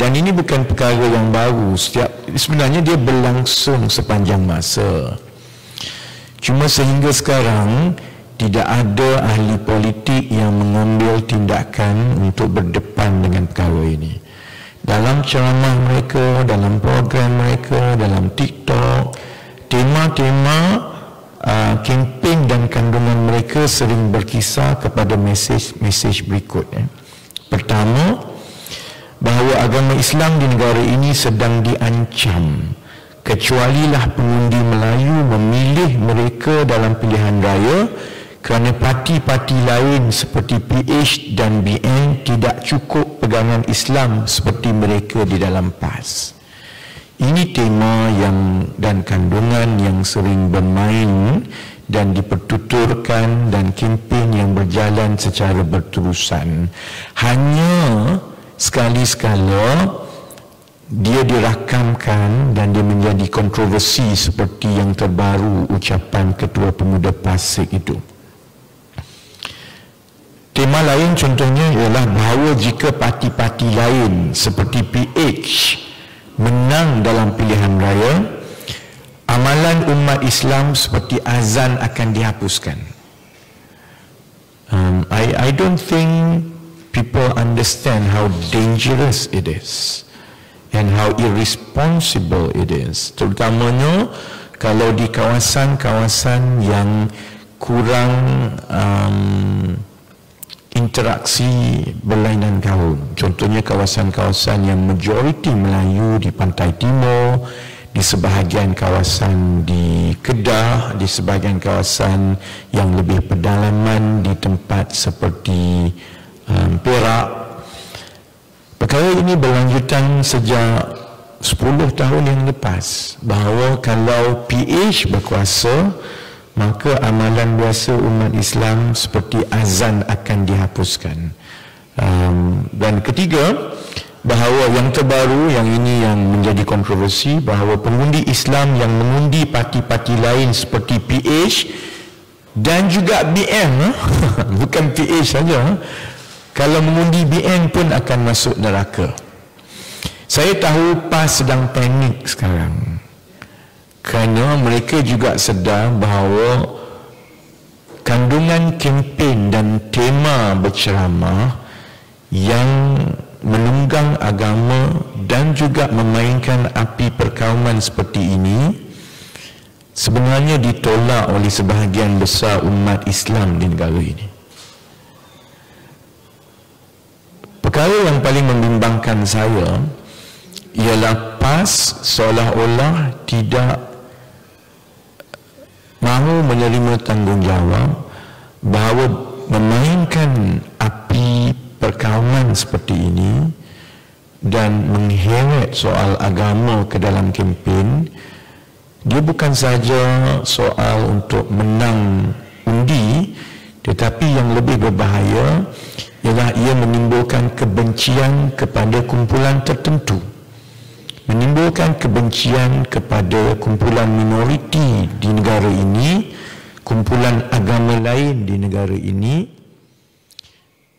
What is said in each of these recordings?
Dan ini bukan perkara yang baru. Sebenarnya dia berlangsung sepanjang masa. Cuma sehingga sekarang tidak ada ahli politik yang mengambil tindakan untuk berdepan dengan perkara ini. Dalam ceramah mereka, dalam program mereka, dalam TikTok, tema-tema kempen dan kandungan mereka sering berkisar kepada mesej berikut. Pertama, bahawa agama Islam di negara ini sedang diancam, kecualilah pengundi Melayu memilih mereka dalam pilihan raya kerana parti-parti lain seperti PH dan BN tidak cukup pegangan Islam seperti mereka di dalam PAS. Ini tema dan kandungan yang sering bermain dan dipertuturkan dan kempen yang berjalan secara berterusan. Hanya sekali-sekala dia dirakamkan dan dia menjadi kontroversi seperti yang terbaru ucapan Ketua Pemuda Pasik itu. Tema lain contohnya ialah bahawa jika parti-parti lain seperti PH menang dalam pilihan raya, amalan umat Islam seperti azan akan dihapuskan. I don't think people understand how dangerous it is and how irresponsible it is, terutamanya kalau di kawasan-kawasan yang kurang interaksi berlainan kaum. Contohnya kawasan-kawasan yang majoriti Melayu di Pantai Timur, di sebahagian kawasan di Kedah, di sebahagian kawasan yang lebih pedalaman di tempat seperti Perak. Perkara ini berlanjutan sejak 10 tahun yang lepas, bahawa kalau PH berkuasa, maka amalan biasa umat Islam seperti azan akan dihapuskan. Dan ketiga, bahawa yang terbaru, yang ini yang menjadi kontroversi, bahawa pengundi Islam yang mengundi parti-parti lain seperti PH dan juga BN, bukan PH saja, kalau mengundi BN pun akan masuk neraka. Saya tahu PAS sedang panik sekarang, kerana mereka juga sedar bahawa kandungan kempen dan tema berceramah yang menunggang agama dan juga memainkan api perkauman seperti ini sebenarnya ditolak oleh sebahagian besar umat Islam di negara ini. Perkara yang paling membimbangkan saya ialah PAS seolah-olah tidak mahu menerima tanggungjawab bahawa memainkan api perkauman seperti ini dan mengheret soal agama ke dalam kempen, dia bukan saja soal untuk menang undi, tetapi yang lebih berbahaya ialah ia menimbulkan kebencian kepada kumpulan tertentu, menimbulkan kebencian kepada kumpulan minoriti di negara ini, kumpulan agama lain di negara ini,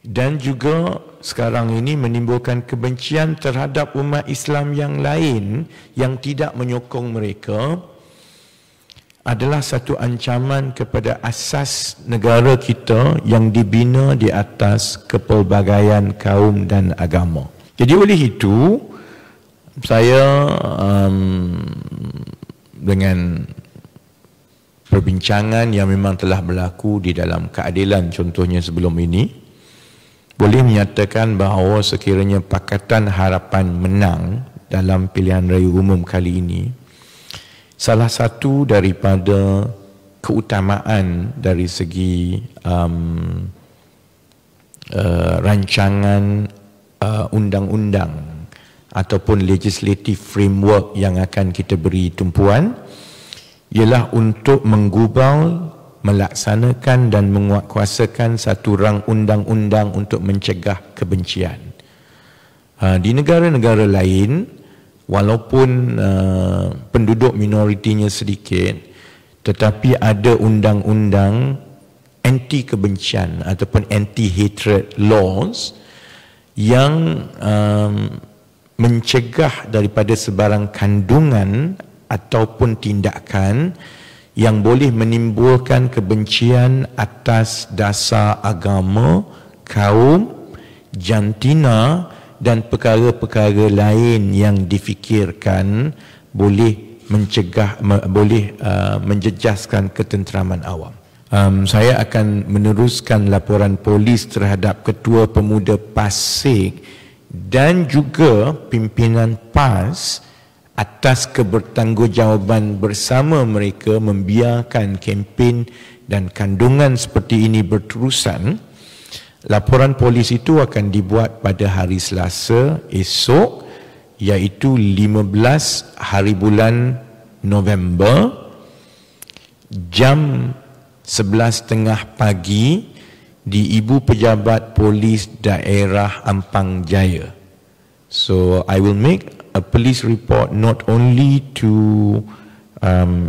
dan juga sekarang ini menimbulkan kebencian terhadap umat Islam yang lain yang tidak menyokong mereka. Adalah satu ancaman kepada asas negara kita yang dibina di atas kepelbagaian kaum dan agama. Jadi oleh itu, saya dengan perbincangan yang memang telah berlaku di dalam keadilan contohnya sebelum ini, boleh menyatakan bahawa sekiranya Pakatan Harapan menang dalam pilihan raya umum kali ini, salah satu daripada keutamaan dari segi rancangan undang-undang ataupun legislative framework yang akan kita beri tumpuan ialah untuk menggubal, melaksanakan dan menguatkuasakan satu rang undang-undang untuk mencegah kebencian. Di negara-negara lain, walaupun penduduk minoritinya sedikit, tetapi ada undang-undang anti kebencian ataupun anti hatred laws yang mencegah daripada sebarang kandungan ataupun tindakan yang boleh menimbulkan kebencian atas dasar agama, kaum, jantina dan perkara-perkara lain yang difikirkan boleh mencegah, menjejaskan ketenteraman awam. Saya akan meneruskan laporan polis terhadap Ketua Pemuda Pasig dan juga pimpinan PAS atas kebertanggungjawaban bersama mereka membiarkan kempen dan kandungan seperti ini berterusan. Laporan polis itu akan dibuat pada hari Selasa esok, iaitu 15 hari bulan November, jam 11.30 pagi di Ibu Pejabat Polis Daerah Ampang Jaya. So I will make a police report not only to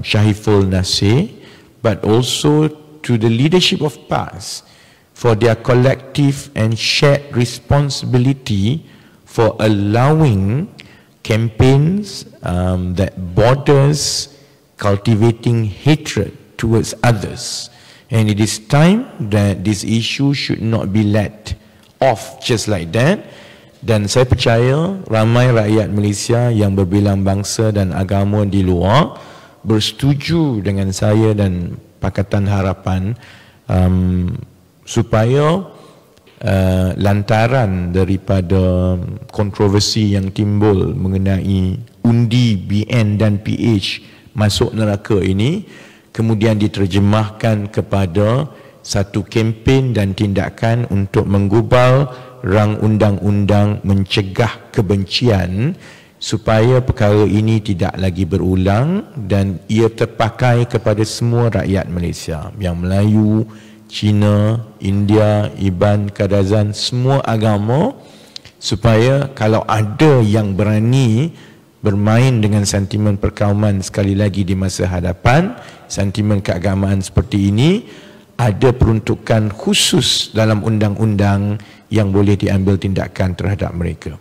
Syahiful Nasir but also to the leadership of PAS for their collective and shared responsibility for allowing campaigns that borders cultivating hatred towards others. And it is time that this issue should not be let off just like that. Dan saya percaya ramai rakyat Malaysia yang berbilang bangsa dan agama di luar bersetuju dengan saya dan Pakatan Harapan supaya lantaran daripada kontroversi yang timbul mengenai undi BN dan PH masuk neraka ini, kemudian diterjemahkan kepada satu kempen dan tindakan untuk menggubal rang undang-undang mencegah kebencian supaya perkara ini tidak lagi berulang dan ia terpakai kepada semua rakyat Malaysia, yang Melayu, Cina, India, Iban, Kadazan, semua agama, supaya kalau ada yang berani bermain dengan sentimen perkauman sekali lagi di masa hadapan, sentimen keagamaan seperti ini, ada peruntukan khusus dalam undang-undang yang boleh diambil tindakan terhadap mereka.